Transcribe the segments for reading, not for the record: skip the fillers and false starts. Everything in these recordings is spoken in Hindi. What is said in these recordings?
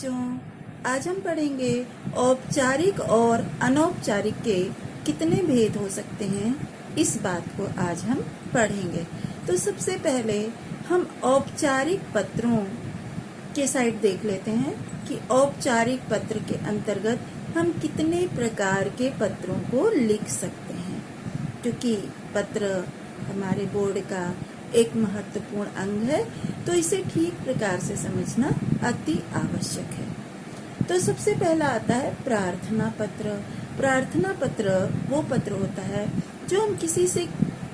बच्चों, आज हम पढ़ेंगे औपचारिक और अनौपचारिक के कितने भेद हो सकते हैं। इस बात को आज हम पढ़ेंगे। तो सबसे पहले हम औपचारिक पत्रों के साइड देख लेते हैं कि औपचारिक पत्र के अंतर्गत हम कितने प्रकार के पत्रों को लिख सकते हैं, क्योंकि पत्र हमारे बोर्ड का एक महत्वपूर्ण अंग है, तो इसे ठीक प्रकार से समझना अति आवश्यक है। तो सबसे पहला आता है प्रार्थना पत्र। प्रार्थना पत्र वो पत्र होता है जो हम किसी से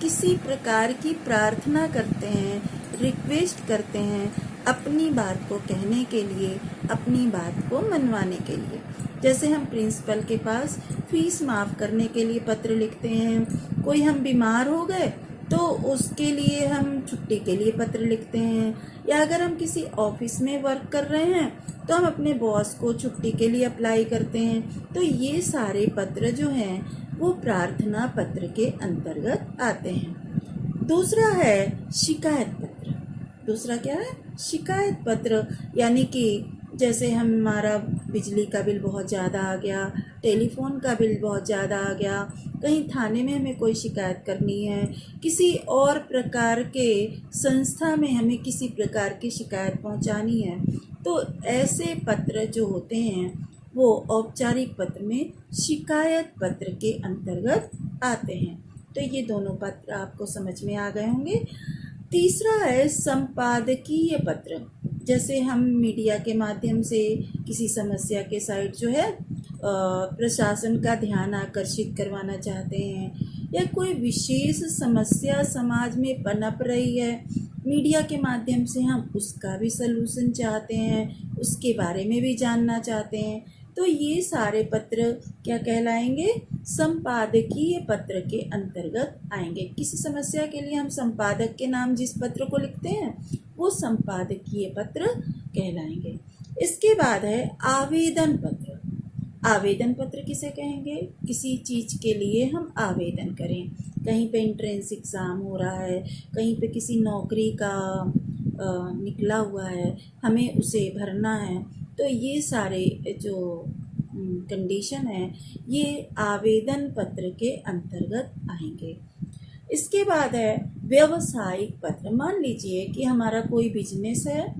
किसी प्रकार की प्रार्थना करते हैं, रिक्वेस्ट करते हैं अपनी बात को कहने के लिए, अपनी बात को मनवाने के लिए। जैसे हम प्रिंसिपल के पास फीस माफ़ करने के लिए पत्र लिखते हैं, कोई हम बीमार हो गए तो उसके लिए हम छुट्टी के लिए पत्र लिखते हैं, या अगर हम किसी ऑफिस में वर्क कर रहे हैं तो हम अपने बॉस को छुट्टी के लिए अप्लाई करते हैं। तो ये सारे पत्र जो हैं वो प्रार्थना पत्र के अंतर्गत आते हैं। दूसरा है शिकायत पत्र। दूसरा क्या है? शिकायत पत्र, यानी कि जैसे हमारा बिजली का बिल बहुत ज़्यादा आ गया, टेलीफोन का बिल बहुत ज़्यादा आ गया, कहीं थाने में हमें कोई शिकायत करनी है, किसी और प्रकार के संस्था में हमें किसी प्रकार की शिकायत पहुंचानी है, तो ऐसे पत्र जो होते हैं वो औपचारिक पत्र में शिकायत पत्र के अंतर्गत आते हैं। तो ये दोनों पत्र आपको समझ में आ गए होंगे। तीसरा है संपादकीय पत्र। जैसे हम मीडिया के माध्यम से किसी समस्या के साइड जो है प्रशासन का ध्यान आकर्षित करवाना चाहते हैं, या कोई विशेष समस्या समाज में पनप रही है, मीडिया के माध्यम से हम उसका भी सलूशन चाहते हैं, उसके बारे में भी जानना चाहते हैं, तो ये सारे पत्र क्या कहलाएंगे? संपादकीय पत्र के अंतर्गत आएंगे। किसी समस्या के लिए हम संपादक के नाम जिस पत्र को लिखते हैं वो संपादकीय पत्र कहलाएंगे। इसके बाद है आवेदन पत्र। आवेदन पत्र किसे कहेंगे? किसी चीज़ के लिए हम आवेदन करें, कहीं पे एंट्रेंस एग्ज़ाम हो रहा है, कहीं पे किसी नौकरी का निकला हुआ है, हमें उसे भरना है, तो ये सारे जो कंडीशन है ये आवेदन पत्र के अंतर्गत आएंगे। इसके बाद है व्यावसायिक पत्र। मान लीजिए कि हमारा कोई बिजनेस है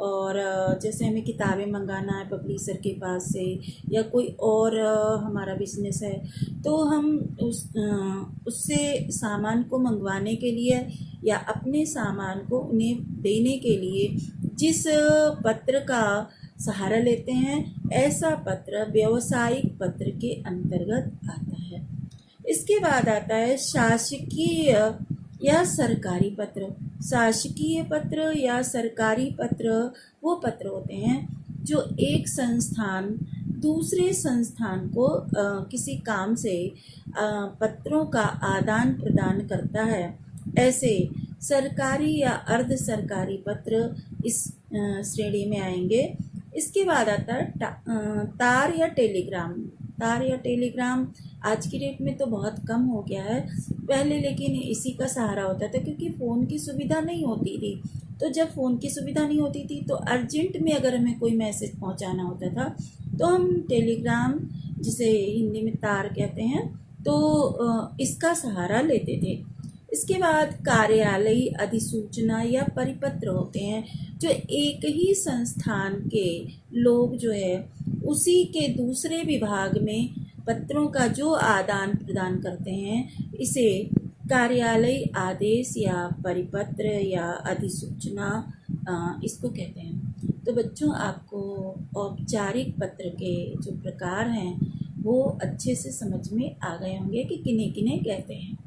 और जैसे हमें किताबें मंगाना है पब्लिशर के पास से, या कोई और हमारा बिजनेस है, तो हम उससे सामान को मंगवाने के लिए या अपने सामान को उन्हें देने के लिए जिस पत्र का सहारा लेते हैं, ऐसा पत्र व्यावसायिक पत्र के अंतर्गत आता है। इसके बाद आता है शासकीय या सरकारी पत्र। शासकीय पत्र या सरकारी पत्र वो पत्र होते हैं जो एक संस्थान दूसरे संस्थान को किसी काम से पत्रों का आदान प्रदान करता है। ऐसे सरकारी या अर्ध सरकारी पत्र इस श्रेणी में आएंगे। इसके बाद आता है तार या टेलीग्राम। तार या टेलीग्राम आज की डेट में तो बहुत कम हो गया है, पहले लेकिन इसी का सहारा होता था, क्योंकि फ़ोन की सुविधा नहीं होती थी। तो जब फ़ोन की सुविधा नहीं होती थी तो अर्जेंट में अगर हमें कोई मैसेज पहुंचाना होता था तो हम टेलीग्राम, जिसे हिंदी में तार कहते हैं, तो इसका सहारा लेते थे। इसके बाद कार्यालयी अधिसूचना या परिपत्र होते हैं, जो एक ही संस्थान के लोग जो है उसी के दूसरे विभाग में पत्रों का जो आदान प्रदान करते हैं, इसे कार्यालयी आदेश या परिपत्र या अधिसूचना इसको कहते हैं। तो बच्चों, आपको औपचारिक पत्र के जो प्रकार हैं वो अच्छे से समझ में आ गए होंगे कि किन्हें किन्हें कहते हैं।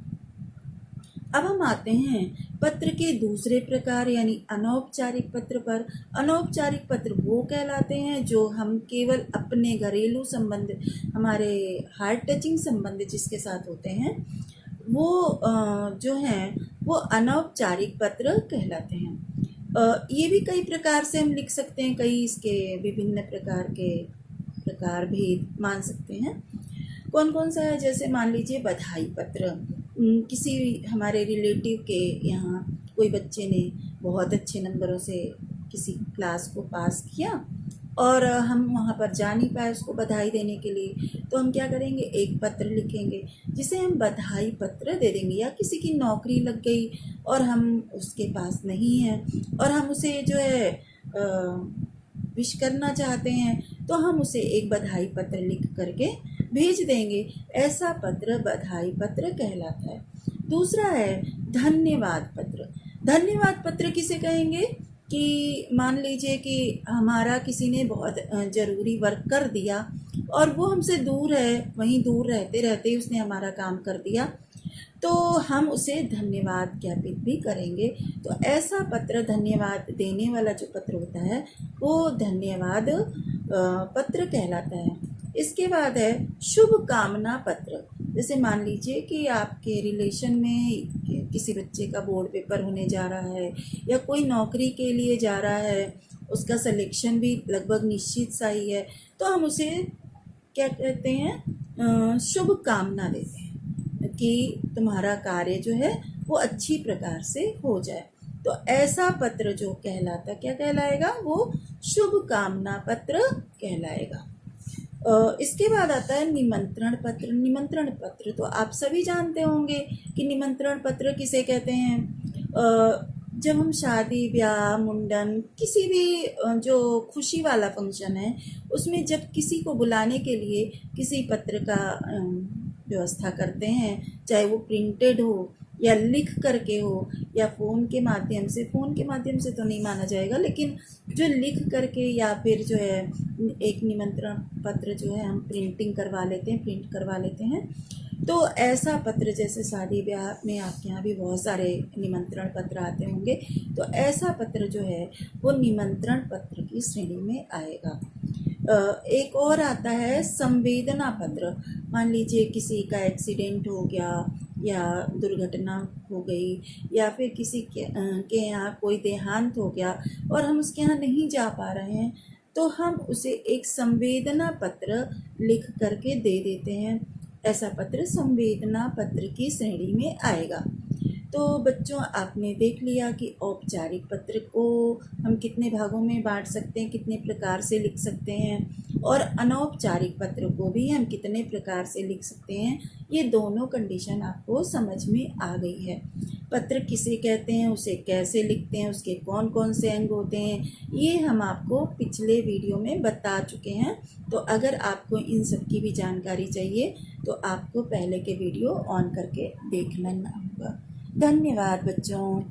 अब हम आते हैं पत्र के दूसरे प्रकार यानी अनौपचारिक पत्र पर। अनौपचारिक पत्र वो कहलाते हैं जो हम केवल अपने घरेलू संबंध, हमारे हार्ट टचिंग संबंध जिसके साथ होते हैं, वो जो हैं वो अनौपचारिक पत्र कहलाते हैं। ये भी कई प्रकार से हम लिख सकते हैं, कई इसके विभिन्न प्रकार के प्रकार भेद मान सकते हैं। कौन कौन सा है? जैसे मान लीजिए बधाई पत्र। किसी हमारे रिलेटिव के यहाँ कोई बच्चे ने बहुत अच्छे नंबरों से किसी क्लास को पास किया, और हम वहाँ पर जा नहीं पाए उसको बधाई देने के लिए, तो हम क्या करेंगे, एक पत्र लिखेंगे जिसे हम बधाई पत्र दे देंगे। या किसी की नौकरी लग गई और हम उसके पास नहीं हैं और हम उसे जो है विश करना चाहते हैं, तो हम उसे एक बधाई पत्र लिख करके भेज देंगे। ऐसा पत्र बधाई पत्र कहलाता है। दूसरा है धन्यवाद पत्र। धन्यवाद पत्र किसे कहेंगे कि मान लीजिए कि हमारा किसी ने बहुत ज़रूरी वर्क कर दिया और वो हमसे दूर है, वहीं दूर रहते रहते उसने हमारा काम कर दिया, तो हम उसे धन्यवाद ज्ञापित भी करेंगे। तो ऐसा पत्र, धन्यवाद देने वाला जो पत्र होता है वो धन्यवाद पत्र कहलाता है। इसके बाद है शुभ कामना पत्र। जैसे मान लीजिए कि आपके रिलेशन में किसी बच्चे का बोर्ड पेपर होने जा रहा है या कोई नौकरी के लिए जा रहा है, उसका सिलेक्शन भी लगभग निश्चित सा ही है, तो हम उसे क्या कहते हैं, शुभ कामना देते हैं कि तुम्हारा कार्य जो है वो अच्छी प्रकार से हो जाए। तो ऐसा पत्र जो कहलाता, क्या कहलाएगा, वो शुभ कामना पत्र कहलाएगा। इसके बाद आता है निमंत्रण पत्र। निमंत्रण पत्र तो आप सभी जानते होंगे कि निमंत्रण पत्र किसे कहते हैं। जब हम शादी, ब्याह, मुंडन, किसी भी जो खुशी वाला फंक्शन है उसमें जब किसी को बुलाने के लिए किसी पत्र का व्यवस्था करते हैं, चाहे वो प्रिंटेड हो या लिख करके हो या फ़ोन के माध्यम से, फ़ोन के माध्यम से तो नहीं माना जाएगा, लेकिन जो लिख करके या फिर जो है एक निमंत्रण पत्र जो है हम प्रिंट करवा लेते हैं। तो ऐसा पत्र, जैसे शादी ब्याह में आपके यहाँ भी बहुत सारे निमंत्रण पत्र आते होंगे, तो ऐसा पत्र जो है वो निमंत्रण पत्र की श्रेणी में आएगा। एक और आता है संवेदना पत्र। मान लीजिए किसी का एक्सीडेंट हो गया या दुर्घटना हो गई या फिर किसी के यहाँ कोई देहांत हो गया और हम उसके यहाँ नहीं जा पा रहे हैं, तो हम उसे एक संवेदना पत्र लिख करके दे देते हैं। ऐसा पत्र संवेदना पत्र की श्रेणी में आएगा। तो बच्चों, आपने देख लिया कि औपचारिक पत्र को हम कितने भागों में बांट सकते हैं, कितने प्रकार से लिख सकते हैं, और अनौपचारिक पत्र को भी हम कितने प्रकार से लिख सकते हैं। ये दोनों कंडीशन आपको समझ में आ गई है। पत्र किसे कहते हैं, उसे कैसे लिखते हैं, उसके कौन कौन से अंग होते हैं, ये हम आपको पिछले वीडियो में बता चुके हैं। तो अगर आपको इन सब की भी जानकारी चाहिए तो आपको पहले के वीडियो ऑन करके देख लेना होगा। धन्यवाद बच्चों।